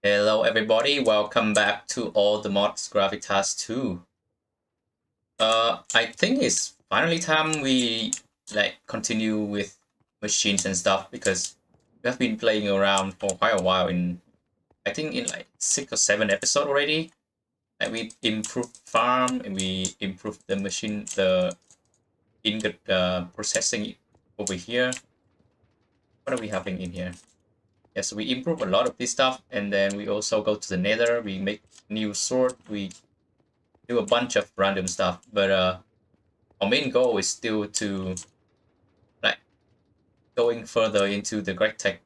Hello everybody, welcome back to all the mods Gravitas 2. I think it's finally time we continue with machines and stuff because we have been playing around for quite a while I think in like 6 or 7 episodes already. Like we improved farm and we improved the machine, the ingot processing over here. What are we having in here? Yeah, so we improve a lot of this stuff, and then we also go to the nether, we make new sword, we do a bunch of random stuff, but our main goal is still to like going further into the GregTech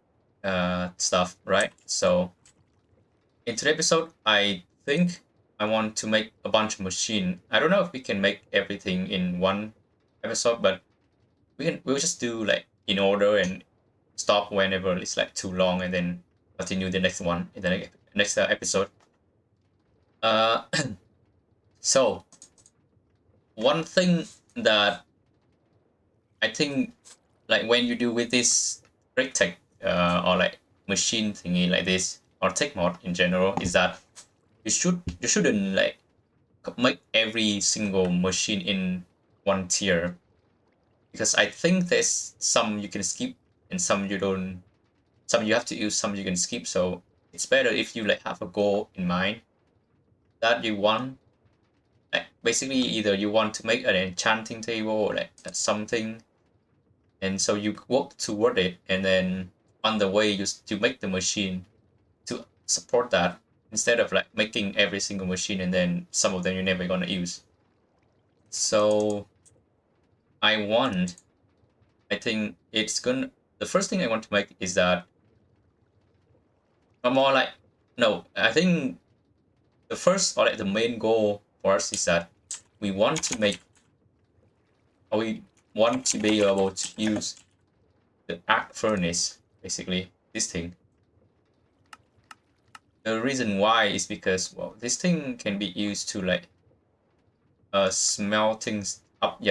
stuff, right? So in today's episode, I think I want to make a bunch of machine. I don't know if we can make everything in one episode, but we'll just do like in order and stop whenever it's like too long, and then continue the next one in the next episode. Uh, so one thing that I think like when you do with this GregTech or like machine thingy like this or tech mod in general is that you shouldn't like make every single machine in one tier, because I think there's some you can skip and some you don't, some you have to use, some you can skip. So it's better if you like have a goal in mind that you want, like basically either you want to make an enchanting table or like something, and so you work toward it, and then on the way you make the machine to support that, instead of like making every single machine and then some of them you're never gonna use. So I want, I think it's gonna, the first thing I want to make is that I'm more like, no, I think the first or like the main goal for us is that we want to make, or we want to be able to use the arc furnace, basically this thing. The reason why is because, well, this thing can be used to like smelting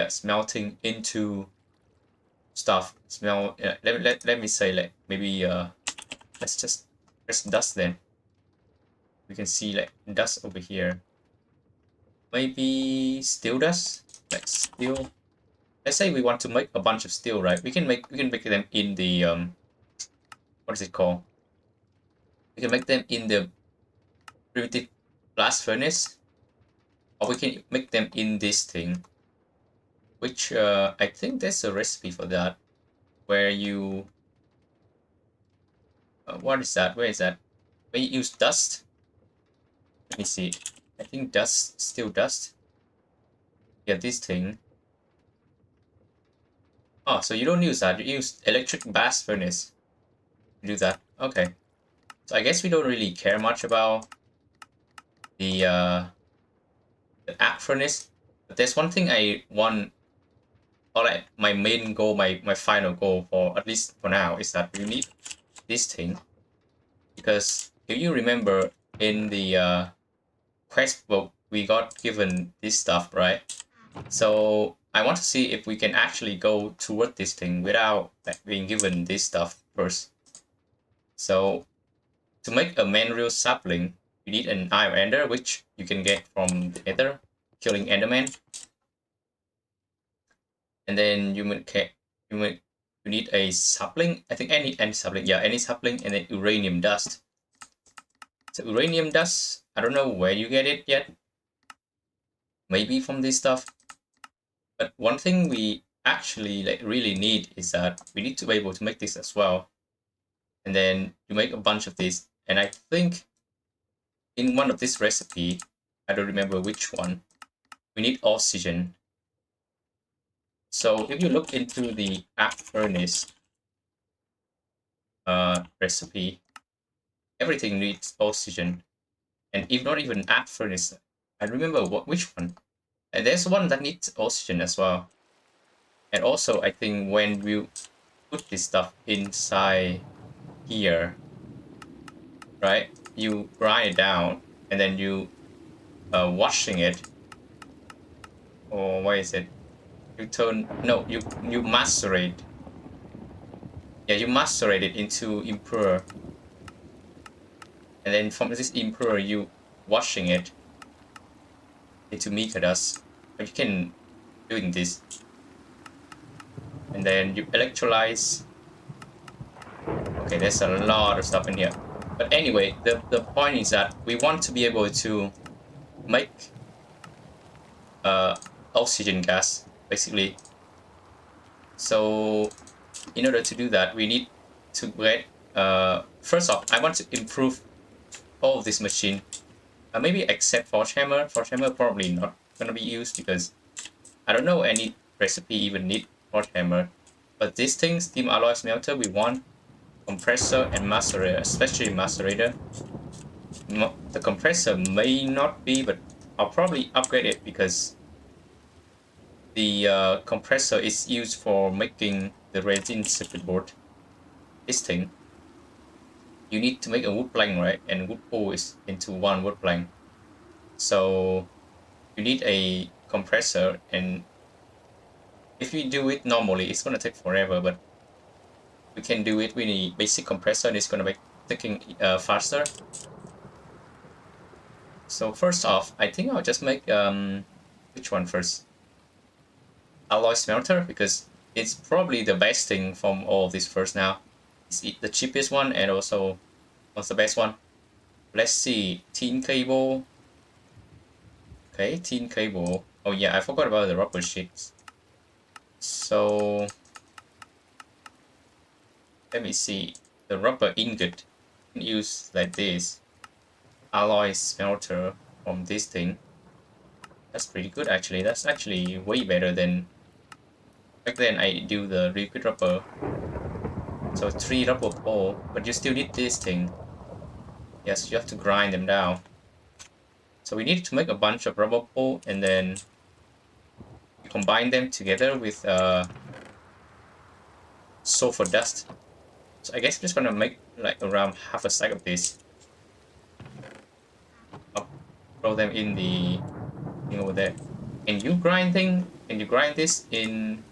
smelting into stuff. Let me say like maybe let's just press dust. Then we can see like dust over here. Maybe steel dust, like steel. Let's say we want to make a bunch of steel, right? We can make them in the what is it called? We can make them in the primitive blast furnace, or we can make them in this thing, which I think there's a recipe for that, where you what is that? Where is that? Where you use dust. Let me see. I think dust, still dust. Yeah, this thing. Oh, so you don't use that. You use electric blast furnace to do that. Okay. So I guess we don't really care much about the arc furnace. But there's one thing I want, or like my main goal, my final goal for, at least for now, is that we need this thing, because if you remember in the quest book we got given this stuff, right? So I want to see if we can actually go toward this thing without like being given this stuff first. So to make a manual sapling, you need an iron ender, which you can get from the nether, killing enderman. And then you need a sapling. I think any sapling, yeah, any sapling, and then uranium dust. So uranium dust, I don't know where you get it yet. Maybe from this stuff. But one thing we actually like really need is that we need to be able to make this as well. And then you make a bunch of these. And I think in one of this recipe, I don't remember which one, we need oxygen. So if you look into the arc furnace recipe, everything needs oxygen. And if not even arc furnace, I remember which one. And there's one that needs oxygen as well. And also, I think when we put this stuff inside here, right, you grind it down, and then you washing it, or what is it? You turn, no, you macerate. Yeah, you macerate it into impure, and then from this impeller you washing it into mica dust. But you can doing this, and then you electrolyze. Okay, there's a lot of stuff in here, but anyway, the point is that we want to be able to make oxygen gas basically. So in order to do that, we need to get first off, I want to improve all of this machine. Maybe except Forge Hammer. Forge Hammer probably not gonna be used because I don't know any recipe even need Forge Hammer. But these things, Steam Alloy Smelter, we want compressor and macerator, especially macerator. The compressor may not be, but I'll probably upgrade it because the compressor is used for making the resin circuit board. This thing, you need to make a wood plank, right? And wood pole is into one wood plank. So you need a compressor, and if you do it normally, it's gonna take forever, but we can do it with a basic compressor and it's gonna make taking faster. So first off, I think I'll just make which one first? Alloy smelter, because it's probably the best thing from all of this first now. It's the cheapest one and also what's the best one? Let's see, tin cable. Okay, tin cable. Oh yeah, I forgot about the rubber sheets. So let me see. The rubber ingot use like this. Alloy smelter from this thing. That's pretty good actually. That's actually way better than back then I do the liquid rubber. So 3 rubber pole, but you still need this thing. Yes, you have to grind them down. So we need to make a bunch of rubber pole and then combine them together with sulfur dust. So I guess I'm just gonna make like around half a stack of this. I'll throw them in the thing over there. Can you grind this in?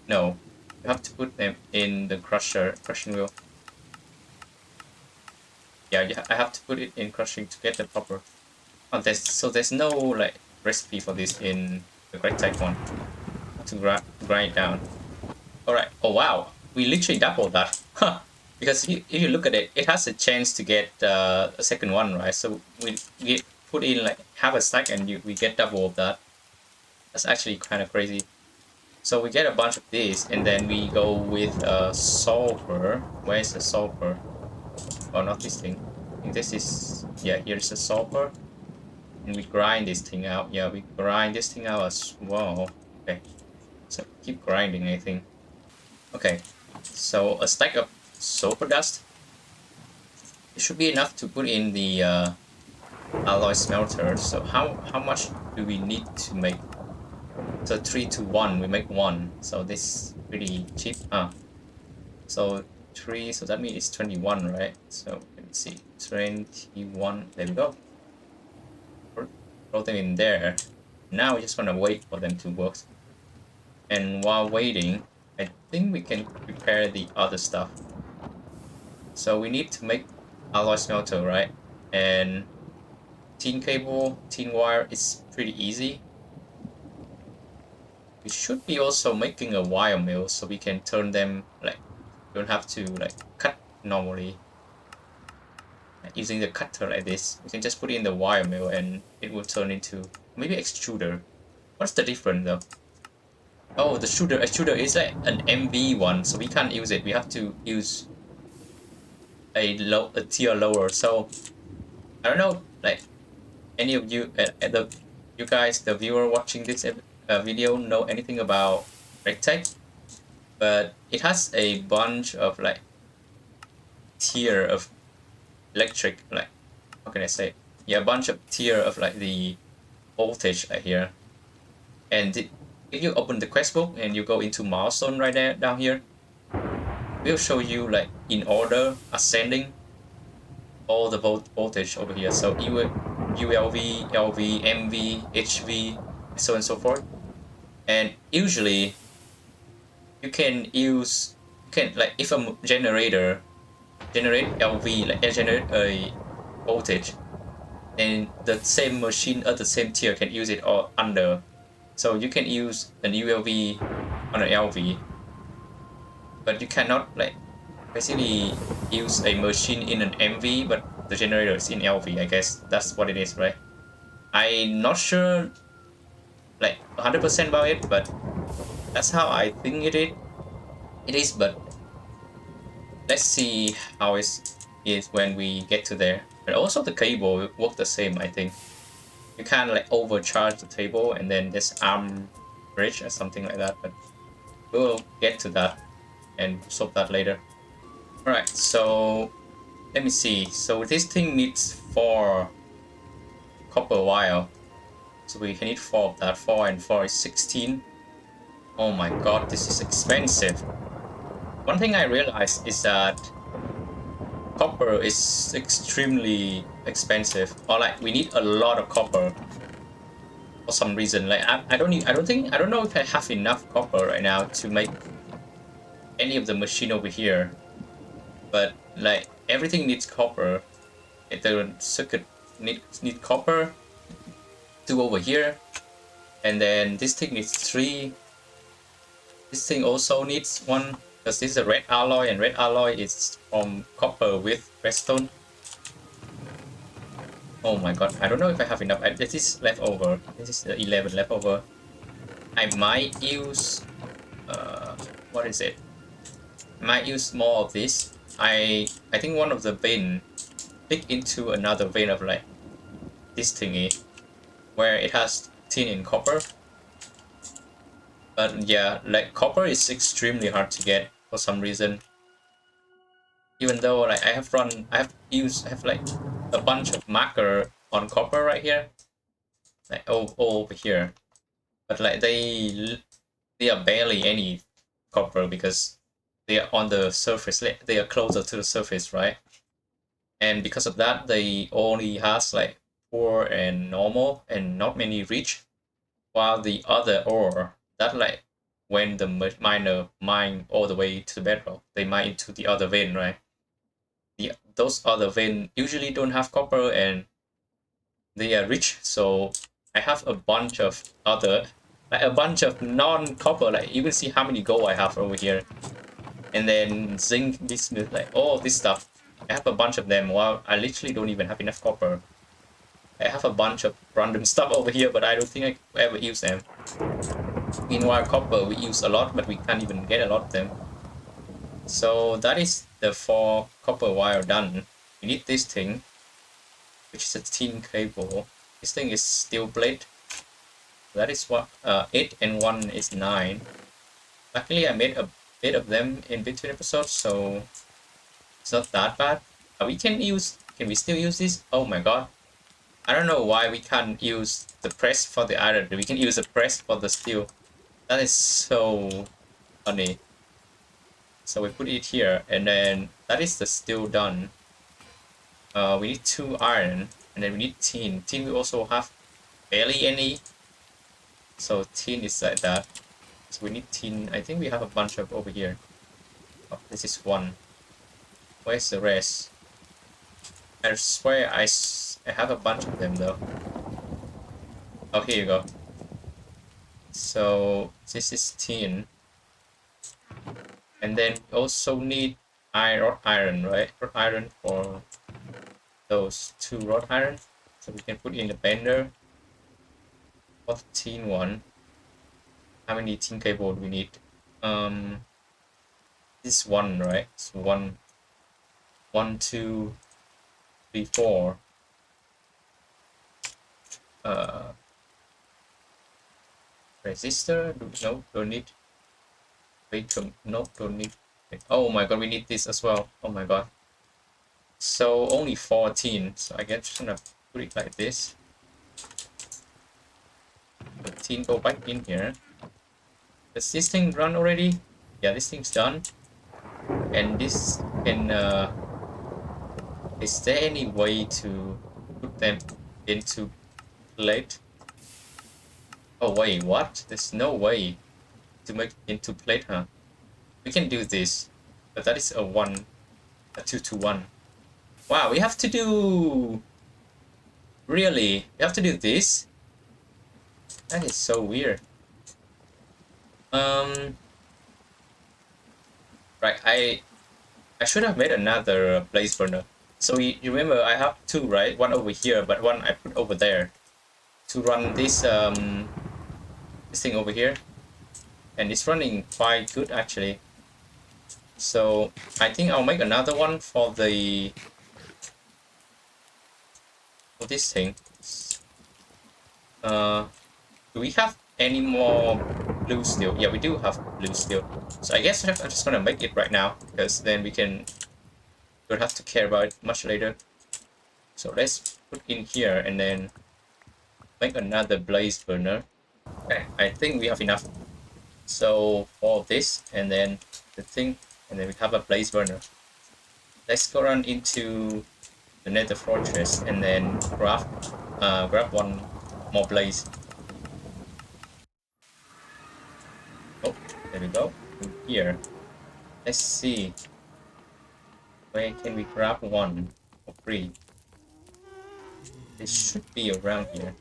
No, you have to put them in the crushing wheel. Yeah, I have to put it in crushing to get the proper. Oh, there's no like recipe for this in the GregTech one. I have to grind it down. All right. Oh wow, we literally doubled that. Huh. Because if you look at it, it has a chance to get a second one, right? So we put in like half a stack and we get double of that. That's actually kind of crazy. So we get a bunch of these and then we go with sulfur. Where's the sulfur? Oh, not this thing. I think this is, yeah, here's the sulfur. And we grind this thing out. Yeah, we grind this thing out as well. Okay. So keep grinding, I think. Okay. So a stack of sulfur dust. It should be enough to put in the alloy smelter. So how much do we need to make? So 3 to 1, we make 1. So this is pretty cheap. So 3, so that means it's 21, right? So let me see, 21. There we go. Throw them in there. Now we just want to wait for them to work. And while waiting, I think we can prepare the other stuff. So we need to make alloy smelter, right? And tin cable, tin wire is pretty easy. We should be also making a wire mill so we can turn them, like, don't have to like cut normally. Using the cutter like this, we can just put it in the wire mill and it will turn into maybe extruder. What's the difference though? Oh, the extruder is like an MV one, so we can't use it. We have to use a tier lower. So I don't know, like any of you, you guys, the viewer watching this video, know anything about GregTech? But it has a bunch of like tier of electric, like, how can I say? Yeah, a bunch of tier of like the voltage here. And if you open the quest book and you go into milestone right there down here, we'll show you like in order ascending all the voltage over here. So ULV, LV, MV, HV, so on and so forth. And usually you can like if a generator generate LV, like generate a voltage, and the same machine at the same tier can use it or under. So you can use an ULV on an LV, but you cannot like basically use a machine in an MV, but the generator is in LV. I guess that's what it is, right? I'm not sure like 100% about it, but that's how I think it is. But let's see how it is when we get to there. And also the cable will work the same, I think. You can't like overcharge the table and then just arm bridge or something like that, but we'll get to that and solve that later. Alright, so let me see. So this thing needs 4 copper wire. So we need 4 of that. 4 and 4 is 16. Oh my god, this is expensive. One thing I realized is that copper is extremely expensive, or like we need a lot of copper for some reason. Like I don't know if I have enough copper right now to make any of the machine over here, but like everything needs copper. The circuit need copper, 2 over here, and then this thing needs 3. This thing also needs 1 because this is a red alloy, and red alloy is from copper with redstone. Oh my god, I don't know if I have enough. This is leftover. This is the 11 leftover. I might use what is it? I might use more of this. I think one of the vein click into another vein of like this thingy where it has tin and copper. But yeah, like copper is extremely hard to get for some reason. Even though like I have like a bunch of marker on copper right here, like all over here, but like they are barely any copper because they are on the surface. They are closer to the surface, right? And because of that, they only has like poor and normal and not many rich, while the other ore that like when the miner mine all the way to the bedrock, they mine into the other vein, right? Those other vein usually don't have copper and they are rich. So I have a bunch of non-copper. Like you can see how many gold I have over here, and then zinc, bismuth, like all this stuff. I have a bunch of them. While I literally don't even have enough copper. I have a bunch of random stuff over here, but I don't think I will ever use them. Meanwhile, copper we use a lot, but we can't even get a lot of them. So that is the 4 copper wire done. We need this thing, which is a tin cable. This thing is steel plate. That is what 8 and 1 is 9. Luckily I made a bit of them in between episodes, so it's not that bad. Can we still use this? Oh my god. I don't know why we can't use the press for the iron. We can use the press for the steel. That is so funny. So we put it here, and then that is the steel done. We need 2 iron, and then we need tin. Tin we also have barely any. So tin is like that. So we need tin. I think we have a bunch of over here. Oh, this is 1. Where's the rest? I swear I have a bunch of them though. Oh, here you go. So this is tin. And then we also need rod iron, right? Rod iron for those 2 rod iron. So we can put in the bender. What tin one? How many tin cable do we need? This 1, right? So 1, 1, 2, 3, 4. Resistor? No, don't need. Wait, no, don't need. Oh my god, we need this as well. Oh my god. So only 14. So I guess just gonna put it like this. 14 go back in here. Does this thing run already? Yeah, this thing's done. And this can is there any way to put them into plate? Oh wait, what? There's no way to make into plate, huh? We can do this, but that is a 2 to 1. Wow, we have to do... Really? We have to do this? That is so weird. Right, I should have made another blaze burner. So you remember I have two, right? One over here, but one I put over there to run this thing over here, and it's running quite good actually. So I think I'll make another one for this thing. Do we have any more blue steel? Yeah, we do have blue steel. So I guess I'm just gonna make it right now because then we don't have to care about it much later. So let's put in here and then make another blaze burner. Okay, I think we have enough. So for this and then the thing, and then we have a blaze burner. Let's go run into the nether fortress and then grab one more blaze. Oh, there we go. Here. Let's see. Where can we grab one for free? It should be around here.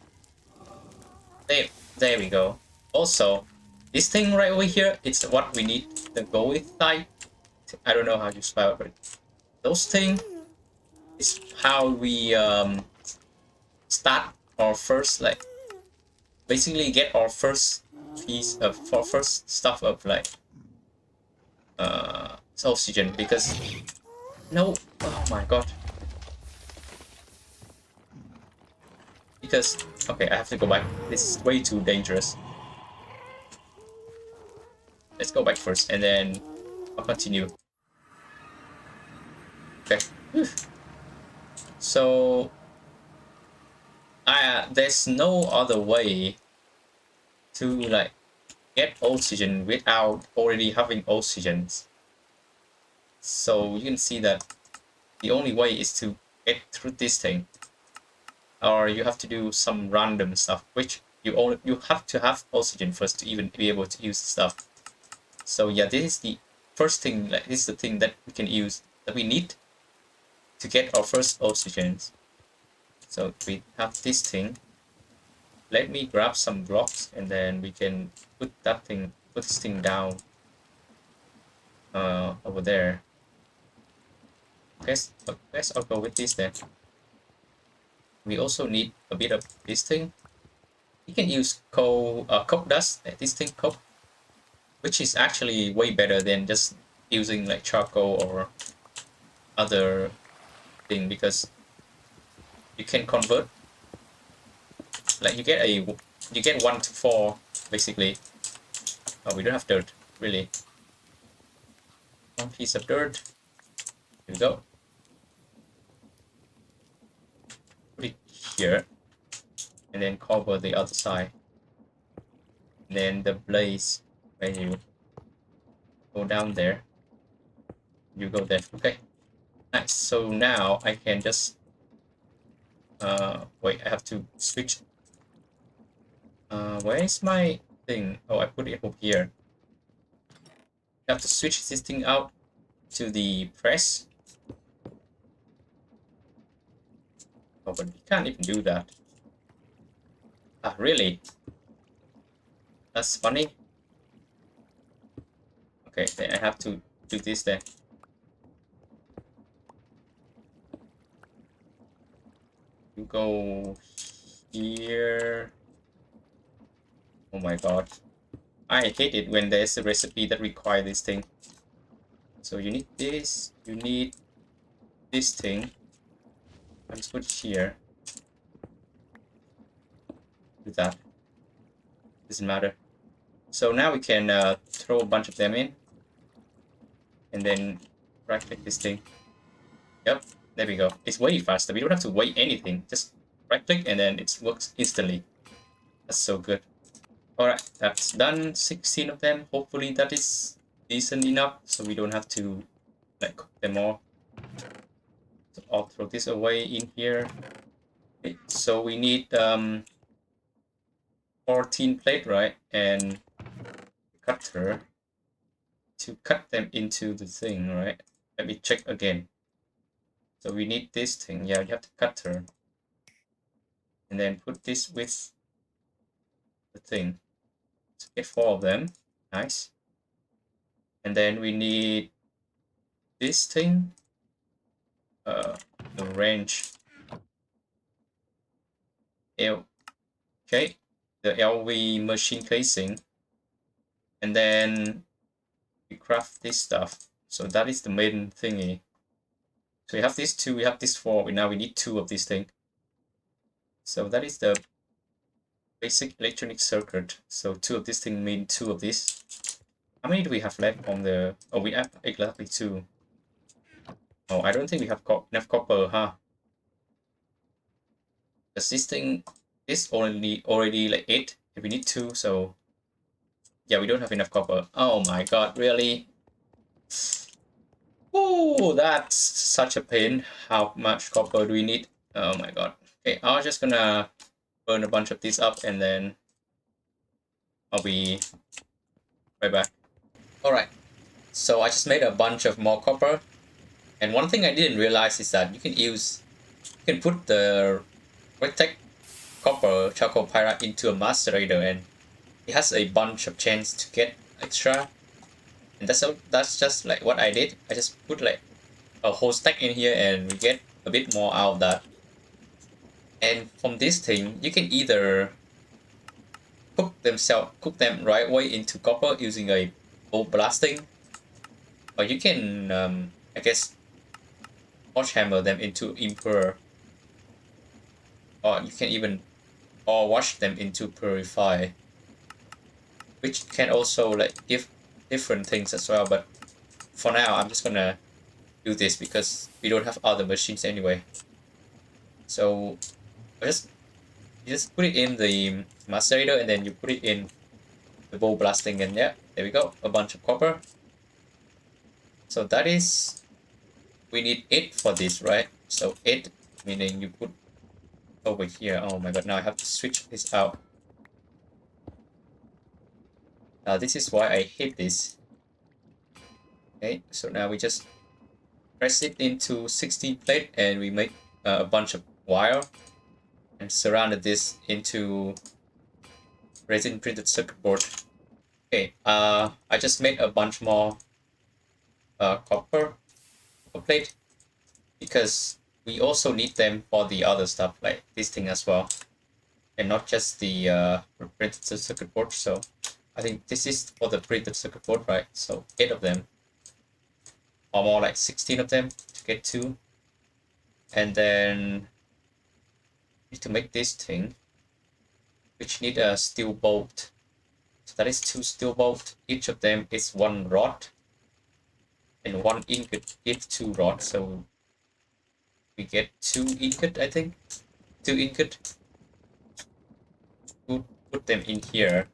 There we go. Also, this thing right over here, it's what we need to go with type. I don't know how you spell it, but those things is how we start our first, like, basically get our first piece of for first stuff of like oxygen, because no, oh my god, because okay, I have to go back. This is way too dangerous. Let's go back first and then I'll continue. Okay. So there's no other way to like get oxygen without already having oxygen. So you can see that the only way is to get through this thing, or you have to do some random stuff, which you have to have oxygen first to even be able to use the stuff. So yeah, this is the first thing. Like this is the thing that we can use, that we need to get our first oxygen. So we have this thing. Let me grab some blocks and then we can put this thing down over there. Guess I'll go with this then. We also need a bit of this thing. You can use coke dust, this thing coke, which is actually way better than just using like charcoal or other thing, because you can convert, like you get 1 to 4 basically. Oh, we don't have dirt really. One piece of dirt. Here we go. Put it here and then cover the other side. And then the blaze, when you go down there, you go there. Okay, nice. So now I can just wait, I have to switch. Where is my thing? Oh, I put it over here. I have to switch this thing out to the press. Oh, but we can't even do that. Ah, really? That's funny. Okay, then I have to do this then. You go here. Oh my god. I hate it when there's a recipe that requires this thing. So you need this, you need this thing. I'll just put it here. Do that. Doesn't matter. So now we can throw a bunch of them in. And then right click this thing. Yep, there we go. It's way faster. We don't have to wait anything. Just right click and then it works instantly. That's so good. Alright, that's done. 16 of them. Hopefully that is decent enough so we don't have to like cook them all. So I'll throw this away in here. Okay, so we need 14 plate, right? And cutter to cut them into the thing, right? Let me check again. So we need this thing. Yeah, you have to cutter. And then put this with the thing. So get 4 of them. Nice. And then we need this thing. The range. Okay. The LV machine casing. And then we craft this stuff. So that is the main thingy. So we have these 2, we have this 4. Now we need 2 of this thing. So that is the basic electronic circuit. So 2 of this thing mean 2 of this. How many do we have left on the... Oh, we have exactly 2. Oh, I don't think we have enough copper, huh? Because this thing is already like 8. If we need 2, so... Yeah, we don't have enough copper. Oh my god, really? Oh, that's such a pain. How much copper do we need? Oh my god. Okay, I'm just gonna burn a bunch of these up and then I'll be right back. Alright, so I just made a bunch of more copper. And one thing I didn't realize is that you can put the GregTech copper charcoal pyrite into a macerator and it has a bunch of chance to get extra. And that's just like what I did. I just put like a whole stack in here and we get a bit more out of that. And from this thing, you can either cook them right away into copper using a bolt blasting, or you can I guess torch hammer them into impure, or you can even wash them into purify, which can also like give different things as well. But for now, I'm just gonna do this because we don't have other machines anyway. So you just put it in the macerator and then you put it in the bowl blasting, and yeah, there we go, a bunch of copper. So that is, we need 8 for this, right? So 8 meaning you put over here. Oh my god, now I have to switch this out. Now this is why I hate this. Okay, so now we just press it into 16 plate and we make a bunch of wire and surrounded this into resin printed circuit board. Okay, I just made a bunch more copper plate because we also need them for the other stuff like this thing as well, and not just the printed circuit board. So I think this is for the printed circuit board, right? So 8 of them, or more like 16 of them to get 2. And then need to make this thing, which need a steel bolt. So that is 2 steel bolt. Each of them is 1 rod, and 1 ingot gives 2 rods. So we get 2 ingot, I think. 2 ingot. We'll put them in here.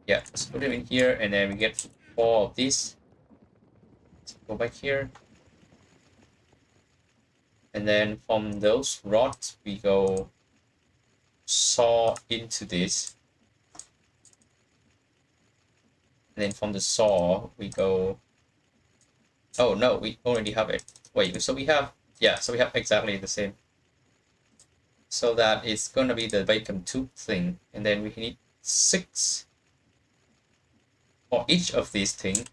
Yeah, let's put them in here, and then we get 4 of these. Let's go back here. And then from those rods, we go saw into this. And then from the saw, we go... Oh no, we already have it. Wait, so we have... Yeah, so we have exactly the same. So that it's gonna be the vacuum tube thing. And then we need 6 for each of these things.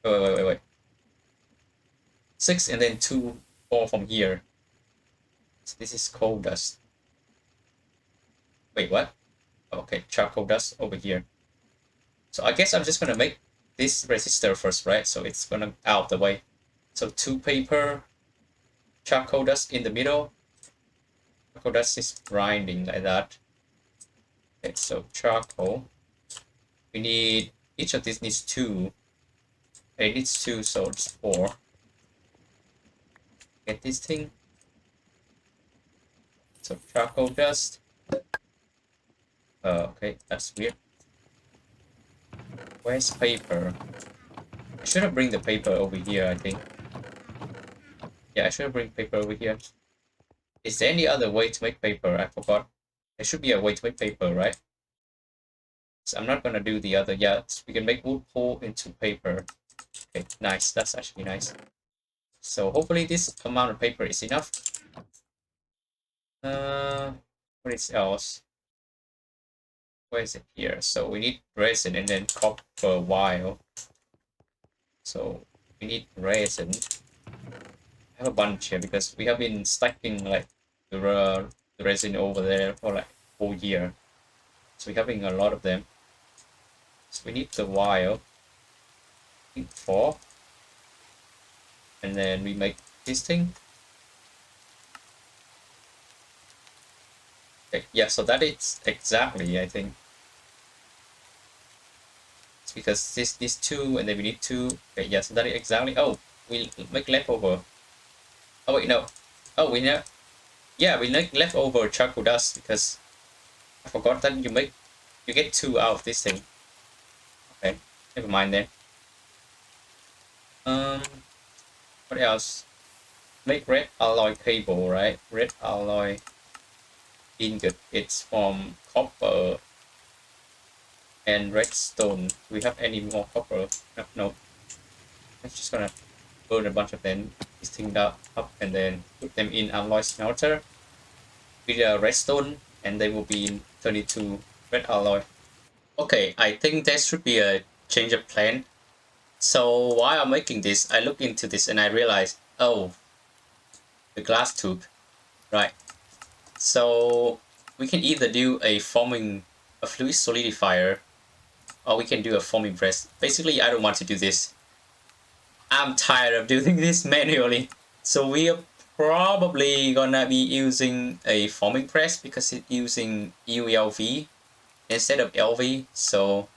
Wait. 6 and then 2 4 from here. So this is coal dust. Wait, what? Okay, charcoal dust over here. So I guess I'm just gonna make this resistor first, right? So it's gonna out the way. So 2 paper, charcoal dust in the middle. Charcoal dust is grinding like that. Okay, so charcoal. We need, each of these needs 2. It needs 2, so it's 4. Get this thing. So charcoal dust. Okay, that's weird. Where's paper? I should have bring the paper over here, I think. Yeah, I should have bring paper over here. Is there any other way to make paper? I forgot. There should be a way to make paper, right? So I'm not gonna do the other yet. We can make wood pole into paper. Okay, nice. That's actually nice. So hopefully this amount of paper is enough. What is else? Where is it here? So we need resin and then copper wire. So we need resin. I have a bunch here because we have been stacking like the resin over there for like whole year. So we're having a lot of them. So we need the wire. I think 4. And then we make this thing. Okay, yeah, so that is exactly, I think. It's because this 2 and then we need 2. Okay, yeah, so that is exactly. Oh, we make leftover. Oh wait, no. Oh, we know. Yeah, we make leftover charcoal dust because I forgot that you get 2 out of this thing. Okay, never mind then. Um, what else? Make red alloy cable, right? Red alloy ingot. It's from copper and redstone. Do we have any more copper? No, no. I'm just gonna burn a bunch of them, this thing up, and then put them in alloy smelter with a redstone, and they will be turned into red alloy. Okay, I think there should be a change of plan. So while I'm making this, I look into this and I realize, oh, the glass tube, right? So we can either do a fluid solidifier, or we can do a foaming press. Basically, I don't want to do this. I'm tired of doing this manually. So we are probably gonna be using a foaming press because it's using ULV instead of LV. So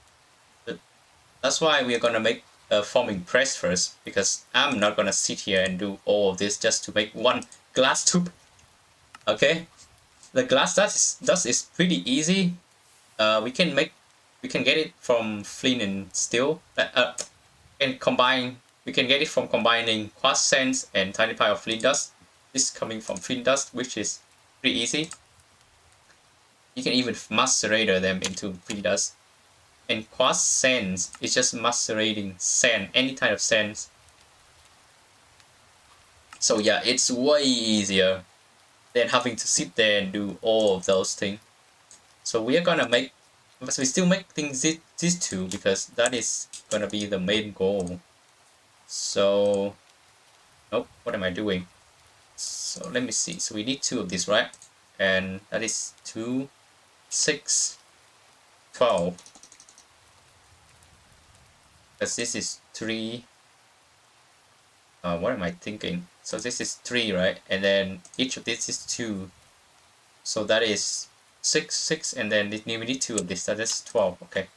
that's why we're gonna make a foaming press first, because I'm not gonna sit here and do all of this just to make one glass tube. Okay, the glass dust is pretty easy. We can get it from flint and steel. And combine, we can get it from combining quartz sands and tiny pile of flint dust. This is coming from flint dust, which is pretty easy. You can even macerate them into flint dust. And quartz sands is just macerating sand, any type of sands. So yeah, it's way easier than having to sit there and do all of those things. So we are gonna make, but we still make things these two because that is gonna be the main goal. So, nope, what am I doing? So let me see. So we need 2 of these, right? And that is 2, 6, 12. Because this is 3. What am I thinking? So this is 3, right? And then each of these is 2. So that is 6, 6, and then we need 2 of this. That is 12. Okay.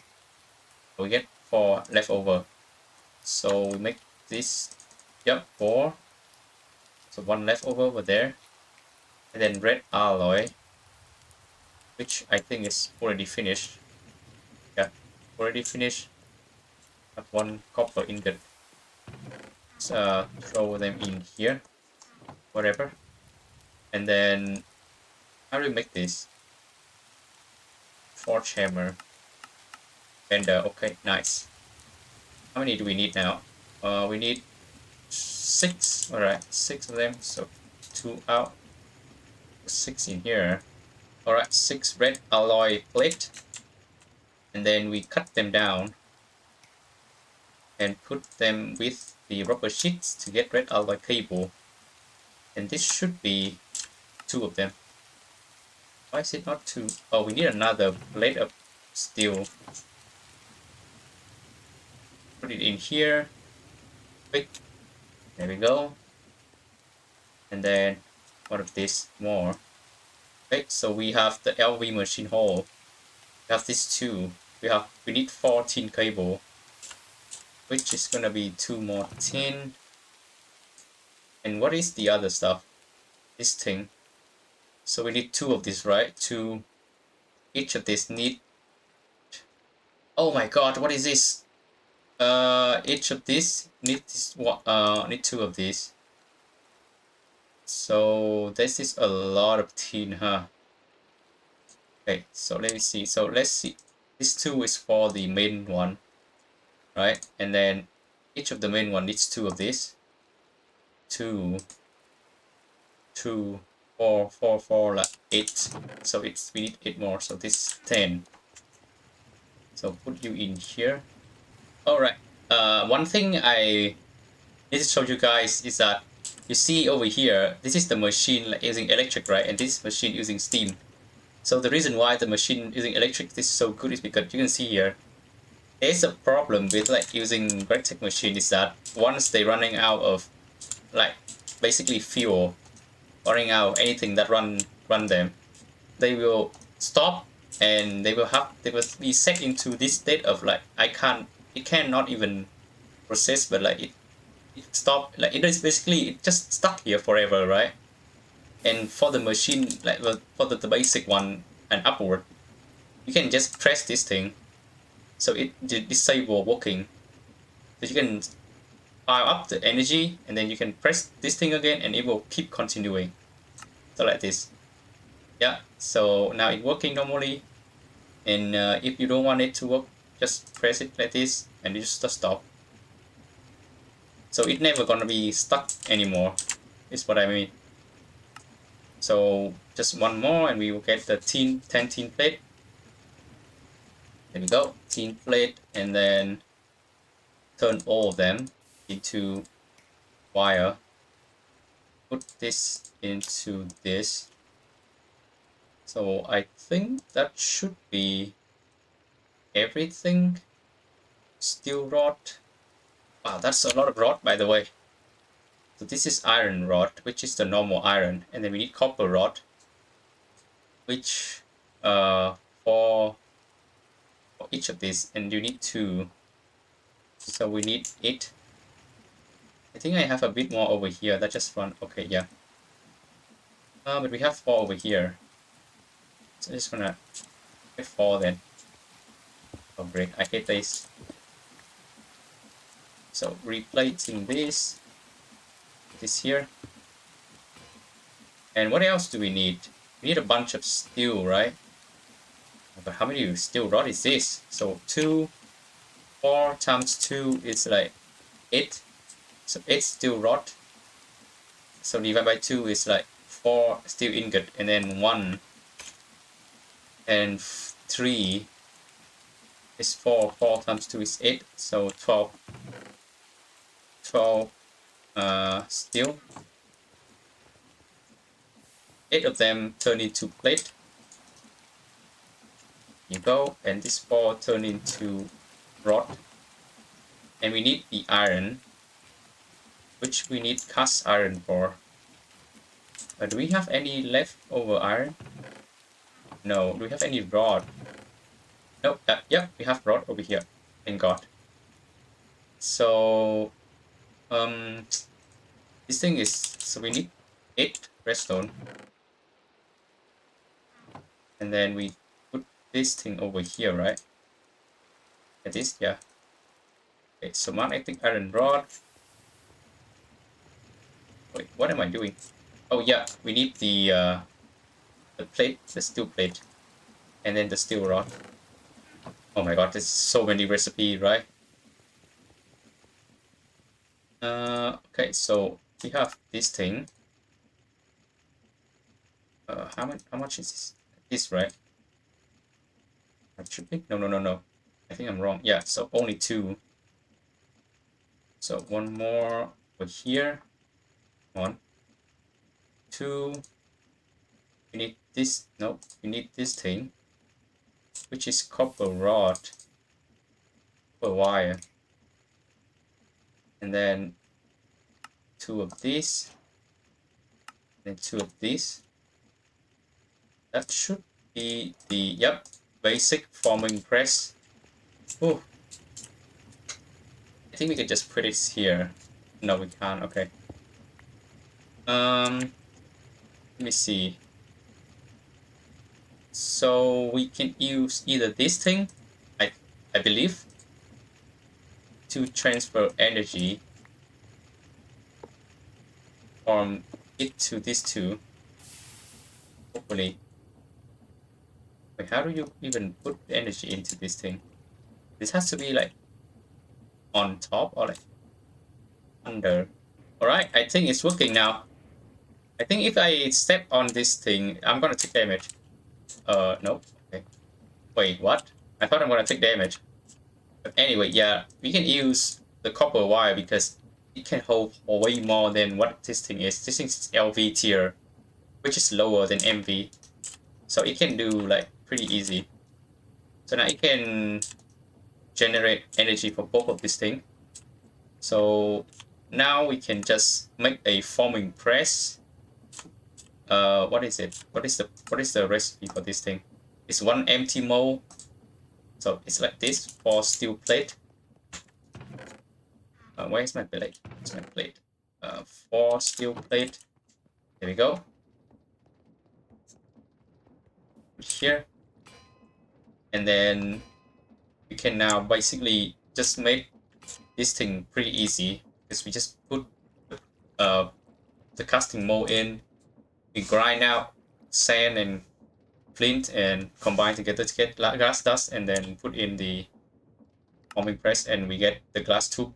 So we get 4 left over. So we make this, yep, 4. So 1 left over there. And then red alloy, which I think is already finished. Yeah, already finished. Have 1 copper ingot. Let's throw them in here, whatever. And then how do we make this? Forge hammer. And okay, nice. How many do we need now? We need 6. All right, 6 of them. So 2 out, 6 in here. All right, 6 red alloy plate. And then we cut them down and put them with the rubber sheets to get red alloy cable. And this should be 2 of them. Why is it not 2? Oh, we need another plate of steel. Put it in here. Quick. There we go. And then one of this more. Okay, so we have the LV machine hole. We have this 2. We need 14 cable, which is gonna be 2 more tin. And what is the other stuff? This thing. So we need 2 of this, right? 2. Each of these need. Oh my god, what is this? Each of these need this one. Need 2 of these. So this is a lot of tin, huh? Okay, so let me see. So let's see. This 2 is for the main one, right? And then each of the main one needs 2 of this. 2, 2, 4, 4, 4, like 8. So we need 8 more. So this 10. So put you in here. Alright. One thing I need to show you guys is that you see over here, this is the machine like using electric, right? And this machine using steam. So the reason why the machine using electric is so good is because you can see here, there's a problem with like using GregTech machine is that once they're running out of like basically fuel, running out of anything that run them, they will stop and they will be set into this state of like it cannot even process, but like it stop, like it is basically it just stuck here forever, right? And for the machine, like for the basic one and upward, you can just press this thing so it disable working. So you can fire up the energy and then you can press this thing again and it will keep continuing. So like this. Yeah, so now it's working normally. And if you don't want it to work, just press it like this and you just stop. So it's never gonna be stuck anymore, is what I mean. So just one more and we will get the 10 tin plate. There we go, tin plate, and then turn all of them into wire. Put this into this. So I think that should be everything. Steel rod. Wow, that's a lot of rod, by the way. So this is iron rod, which is the normal iron, and then we need copper rod, which for each of these, and you need 2. So we need 8. I think I have a bit more over here. That just run. Okay, yeah. But we have 4 over here. So I'm just gonna get 4 then. Oh, break. I hate this. So replacing this here. And what else do we need? We need a bunch of steel, right? But how many steel rod is this? So 2, 4 times 2 is like 8. So 8 steel rod. So divided by 2 is like 4 steel ingot, and then 1 and 3 is 4. 4 times 2 is 8. So 12 steel. 8 of them turn into plate. You go, and this 4 turn into rod. And we need the iron, which we need cast iron for. Do we have any leftover iron? No. Do we have any rod? Nope. Yeah, we have rod over here. Thank God. So this thing is, so we need 8 redstone, and then we put this thing over here, right? Like this, yeah. Okay, so magnetic iron rod. Wait, what am I doing? Oh yeah, we need the plate, the steel plate, and then the steel rod. Oh my God, there's so many recipes, right? Okay, so we have this thing. How much is this? This, right? Should be? No. I think I'm wrong. Yeah, so only 2. So one more over here. 1, 2. We need this. Nope, we need this thing, which is copper rod, copper wire, and then 2 of these, and 2 of these. That should be the, yep, basic forming press. Oh, I think we can just put it here. No, we can't. Okay. Let me see. So we can use either this thing, I believe, to transfer energy from it to this 2. Hopefully. Wait, how do you even put energy into this thing? This has to be like on top, or like, under. All right, I think it's working now. I think if I step on this thing, I'm gonna take damage. Nope. Okay. Wait, what? I thought I'm gonna take damage. But anyway, yeah, we can use the copper wire because it can hold way more than what this thing is. This is LV tier, which is lower than MV. So it can do like pretty easy. So now it can generate energy for both of this thing. So now we can just make a forming press. What is it? What is the recipe for this thing? It's one empty mold. So it's like this for steel plate. Where is my plate? It's my plate. For steel plate. There we go. Here. And then we can now basically just make this thing pretty easy because we just put the casting mold in. We grind out sand and flint and combine together to get glass dust, and then put in the forming press, and we get the glass tube.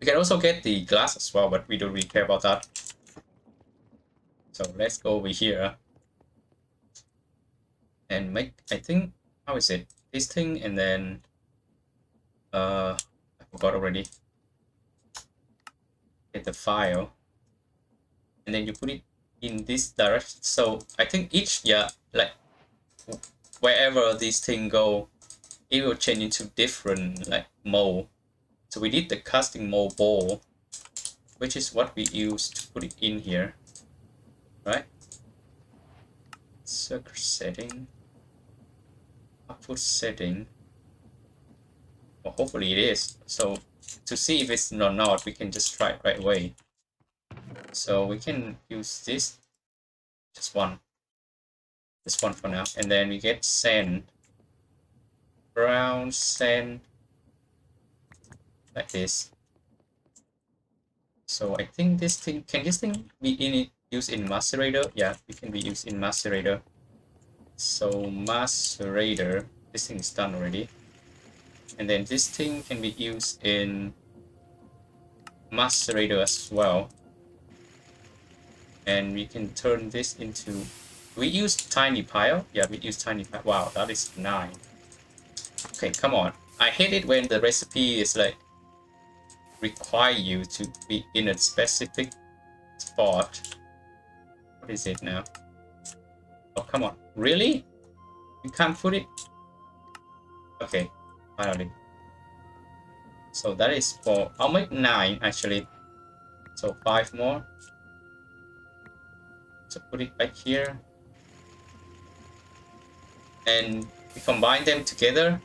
We can also get the glass as well, but we don't really care about that. So let's go over here and make, I think, how is it? This thing, and then I forgot already. Get the file, and then you put it in this direction. So I think each, yeah, like wherever this thing go, it will change into different like mold. So we did the casting mold ball, which is what we use to put it in here, right? Circuit setting, output setting. Well, hopefully it is. So to see if it's not, we can just try it right away. So we can use this, just one. This one for now, and then we get sand, brown sand, like this. So I think this thing, can this thing be used in macerator? Yeah, it can be used in macerator. So macerator, this thing is done already. And then this thing can be used in macerator as well. And we can turn this into, we use tiny pile. Yeah, we use tiny pile. Wow, that is 9. Okay, come on. I hate it when the recipe is like require you to be in a specific spot. What is it now? Oh, come on. Really? You can't put it? Okay, finally. So that is for, I'll make 9 actually. So 5 more. So put it back here. And we combine them together.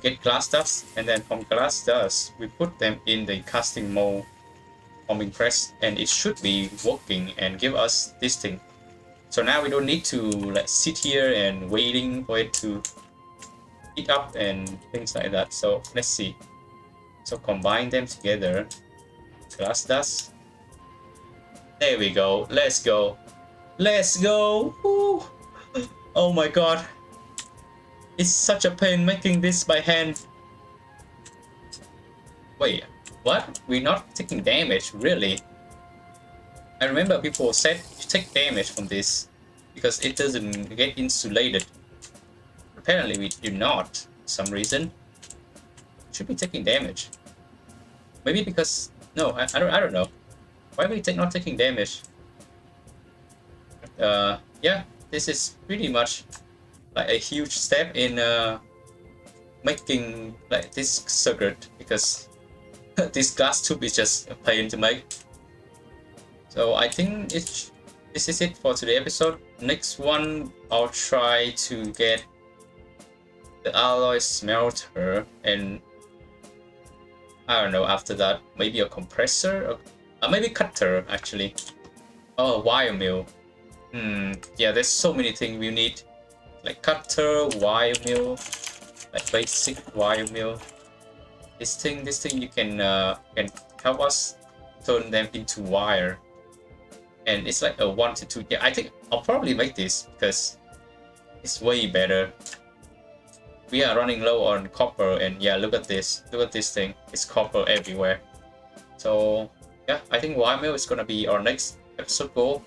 Get glass dust, and then from glass dust, we put them in the casting mold forming press, and it should be working and give us this thing. So now we don't need to like sit here and waiting for it to heat up and things like that. So let's see. So combine them together. Glass dust. There we go. Let's go. Let's go. Woo. Oh my god. It's such a pain making this by hand. Wait, what? We're not taking damage, really? I remember people said you take damage from this because it doesn't get insulated. Apparently we do not, for some reason. Should be taking damage. Maybe because, no, I don't know. Why are we not taking damage? Yeah, this is pretty much like a huge step in making like this circuit, because this glass tube is just a pain to make. So I think this is it for today's episode. Next one, I'll try to get the alloy smelter, and I don't know, after that maybe a compressor, or maybe cutter actually. Oh, wire mill. Yeah, there's so many things we need, like cutter, wire mill, like basic wire mill. This thing you can help us turn them into wire, and it's like a 1 to 2. Yeah, I think I'll probably make this because it's way better. We are running low on copper, and yeah, look at this thing, it's copper everywhere. So yeah, I think Wildmail is gonna be our next episode goal,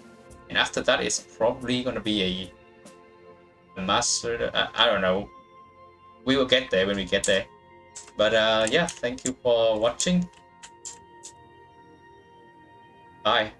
and after that it's probably gonna be a master. I don't know. We will get there when we get there. But yeah, thank you for watching. Bye.